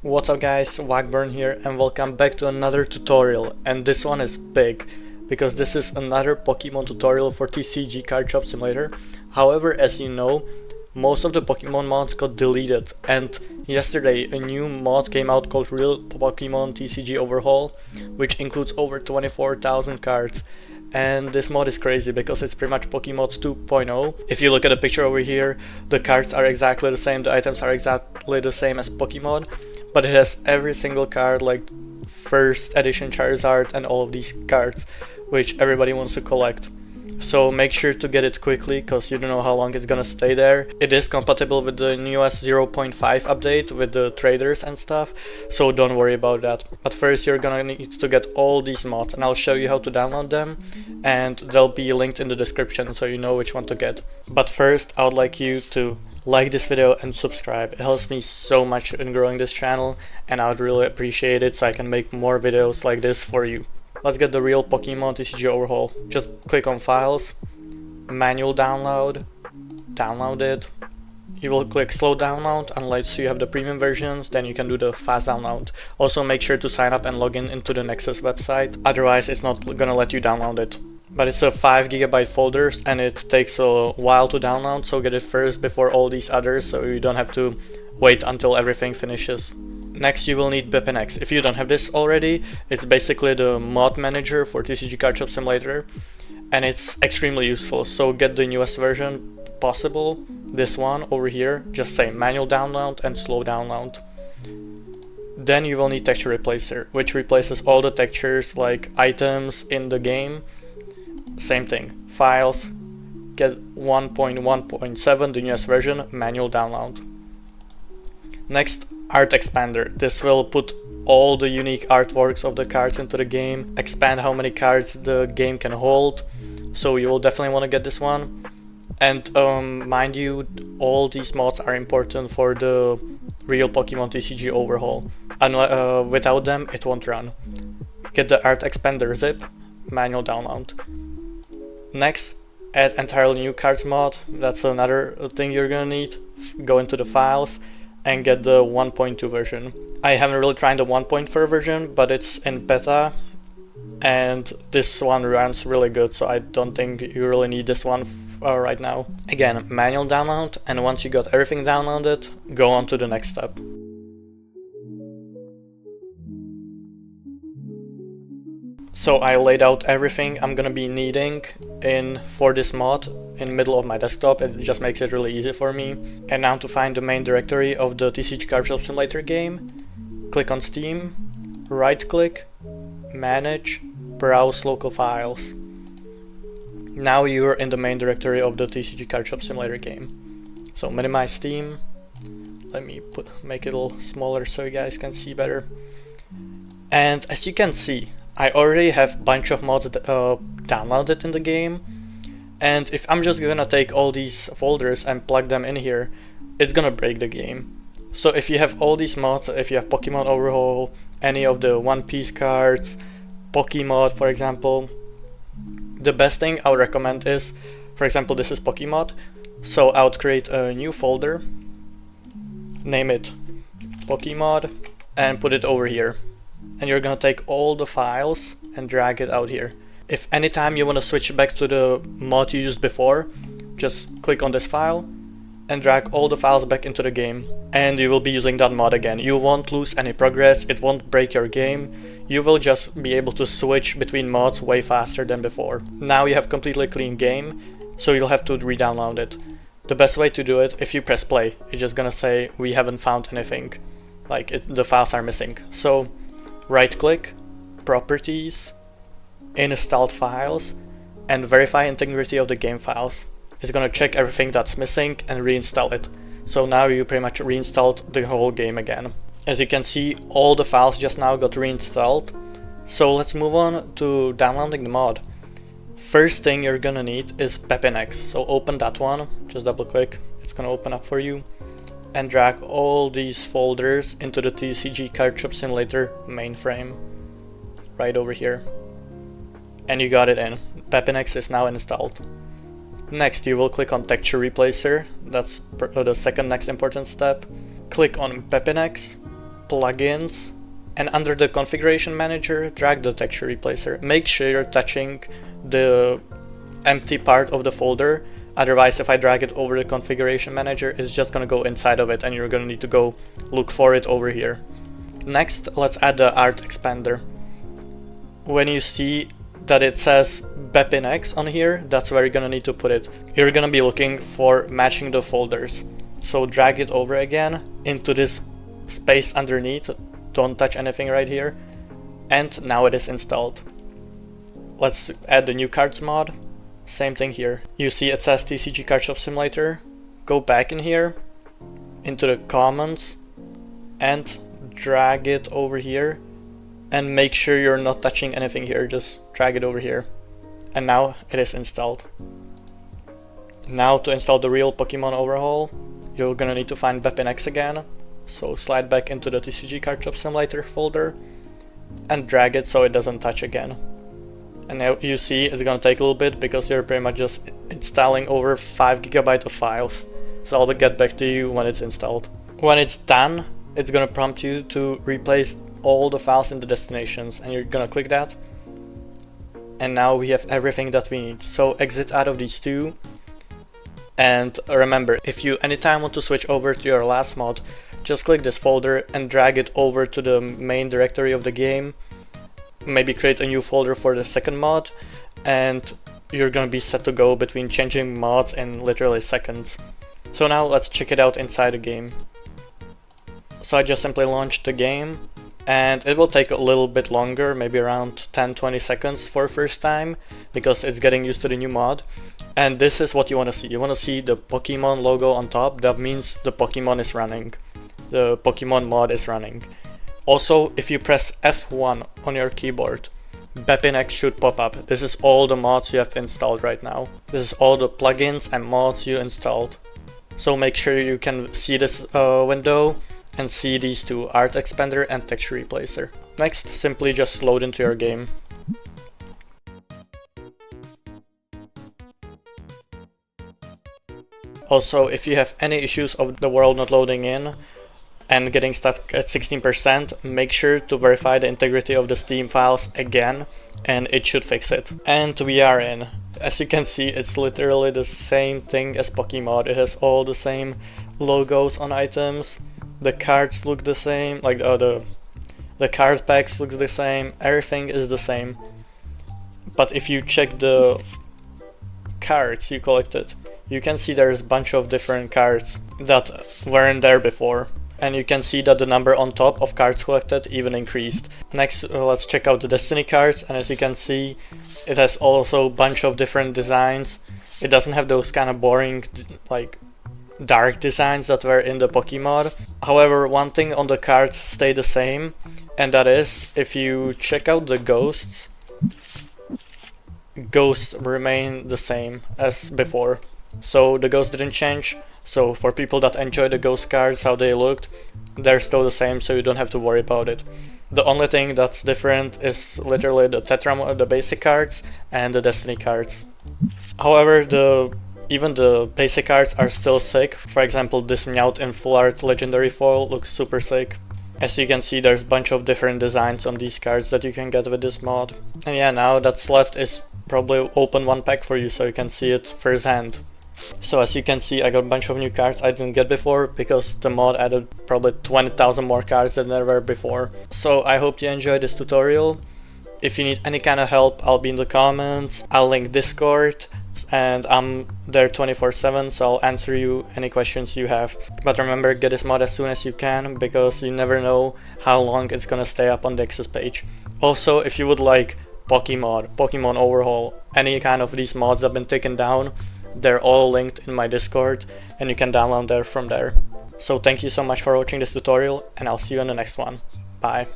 What's up guys, Wagburn here and welcome back to another tutorial, and this one is big because this is another Pokemon tutorial for TCG Card Shop Simulator. However, as you know, most of the Pokemon mods got deleted, and yesterday a new mod came out called Real Pokemon TCG Overhaul, which includes over 24,000 cards. And this mod is crazy because it's pretty much Pokemod 2.0. If you look at the picture over here, the cards are exactly the same, the items are exactly the same as Pokemod, but it has every single card like first edition Charizard and all of these cards, which everybody wants to collect. So make sure to get it quickly because you don't know how long it's gonna stay there. It is compatible with the newest 0.5 update with the traders and stuff, so don't worry about that. But first you're gonna need to get all these mods, and I'll show you how to download them, and they'll be linked in the description so you know which one to get. But first I would like you to like this video and subscribe. It helps me so much in growing this channel and I would really appreciate it so I can make more videos like this for you. Let's get the Real Pokemon TCG Overhaul. Just click on Files, Manual Download, download it. You will click Slow Download unless you have the premium versions, then you can do the fast download. Also make sure to sign up and log in into the Nexus website, otherwise it's not gonna let you download it. But it's a 5 GB folder and it takes a while to download, so get it first before all these others so you don't have to wait until everything finishes. Next you will need BepInEx. If you don't have this already, it's basically the mod manager for TCG Card Shop Simulator and it's extremely useful, so get the newest version possible. This one over here, just say manual download and slow download. Then you will need texture replacer, which replaces all the textures like items in the game. Same thing, files, get 1.1.7, the newest version, manual download. Next, ArtExpander. This will put all the unique artworks of the cards into the game, expand how many cards the game can hold, so you will definitely want to get this one. And mind you, all these mods are important for the Real Pokemon TCG Overhaul, and without them it won't run. Get the ArtExpander zip, manual download. Next, add entirely new cards mod. That's another thing you're gonna need. Go into the files and get the 1.2 version. I haven't really tried the 1.4 version, but it's in beta and this one runs really good, so I don't think you really need this one right now. Again, manual download, and once you got everything downloaded, go on to the next step. So I laid out everything I'm gonna be needing for this mod in the middle of my desktop. It just makes it really easy for me. And now to find the main directory of the TCG Card Shop Simulator game, click on Steam, right click, manage, browse local files. Now you're in the main directory of the TCG Card Shop Simulator game. So minimize Steam. Let me make it a little smaller so you guys can see better. And as you can see, I already have a bunch of mods downloaded in the game, and if I'm just gonna take all these folders and plug them in here, it's gonna break the game. So if you have all these mods, if you have Pokemon Overhaul, any of the One Piece cards, Pokemod for example, the best thing I would recommend is, for example, this is Pokemod, so I would create a new folder, name it Pokemod, and put it over here. And you're gonna take all the files and drag it out here. If anytime you want to switch back to the mod you used before, just click on this file and drag all the files back into the game, and you will be using that mod again. You won't lose any progress, it won't break your game, you will just be able to switch between mods way faster than before. Now you have completely clean game, so you'll have to re-download it. The best way to do it, if you press play, it's just gonna say we haven't found anything, like the files are missing. So right click, properties, installed files, and verify integrity of the game files. It's gonna check everything that's missing and reinstall it. So now you pretty much reinstalled the whole game again. As you can see, all the files just now got reinstalled. So let's move on to downloading the mod. First thing you're gonna need is BepInEx. So open that one, just double click, it's gonna open up for you. And drag all these folders into the TCG Card Shop Simulator mainframe right over here. And you got it in. BepInEx is now installed. Next you will click on Texture Replacer, that's the second next important step. Click on BepInEx, plugins, and under the configuration manager, drag the texture replacer. Make sure you're touching the empty part of the folder, otherwise if I drag it over the configuration manager, it's just gonna go inside of it and you're gonna need to go look for it over here. Next, let's add the ArtExpander. When you see that it says BepInEx on here, that's where you're gonna need to put it. You're gonna be looking for matching the folders. So drag it over again into this space underneath, don't touch anything right here, and now it is installed. Let's add the new cards mod. Same thing here. You see it says TCG Card Shop Simulator. Go back in here, into the comments, and drag it over here. And make sure you're not touching anything here, just drag it over here. And now it is installed. Now to install the real Pokemon Overhaul, you're gonna need to find BepInEx again. So slide back into the TCG Card Shop Simulator folder and drag it so it doesn't touch again. And now you see it's gonna take a little bit because you're pretty much just installing over 5 GB of files. So I'll get back to you when it's installed. When it's done, it's gonna prompt you to replace all the files in the destinations, and you're gonna click that. And now we have everything that we need. So exit out of these two. And remember, if you anytime want to switch over to your last mod, just click this folder and drag it over to the main directory of the game. Maybe create a new folder for the second mod, and you're gonna be set to go between changing mods in literally seconds. So now let's check it out inside the game. So I just simply launched the game, and it will take a little bit longer, maybe around 10-20 seconds for first time, because it's getting used to the new mod. And this is what you want to see. You want to see the Pokemon logo on top. That means the Pokemon is running. The Pokemon mod is running. Also, if you press F1 on your keyboard, BepInEx should pop up. This is all the mods you have installed right now. This is all the plugins and mods you installed. So make sure you can see this window and see these two, ArtExpander and Texture Replacer. Next, simply just load into your game. Also, if you have any issues of the world not loading in and getting stuck at 16%, make sure to verify the integrity of the Steam files again, and it should fix it. And we are in. As you can see, it's literally the same thing as Pokemod. It has all the same logos on items. The cards look the same, like the card packs look the same. Everything is the same. But if you check the cards you collected, you can see there's a bunch of different cards that weren't there before. And you can see that the number on top of cards collected even increased. Next, let's check out the Destiny cards, and as you can see, it has also a bunch of different designs. It doesn't have those kind of boring, like, dark designs that were in the Pokemod. However, one thing on the cards stay the same, and that is, if you check out the ghosts remain the same as before. So the ghosts didn't change. So for people that enjoy the ghost cards, how they looked, they're still the same, so you don't have to worry about it. The only thing that's different is literally the basic cards and the Destiny cards. However, even the basic cards are still sick. For example, this Meowth in full art legendary foil looks super sick. As you can see, there's a bunch of different designs on these cards that you can get with this mod. And yeah, now that's left is probably open one pack for you so you can see it firsthand. So as you can see, I got a bunch of new cards I didn't get before because the mod added probably 20,000 more cards than there were before. So I hope you enjoyed this tutorial. If you need any kind of help, I'll be in the comments. I'll link Discord, and I'm there 24/7, so I'll answer you any questions you have. But remember, get this mod as soon as you can, because you never know how long it's gonna stay up on the access page. Also, if you would like Pokemod, Pokemon Overhaul, any kind of these mods that have been taken down, they're all linked in my Discord, and you can download them from there. So thank you so much for watching this tutorial, and I'll see you in the next one. Bye.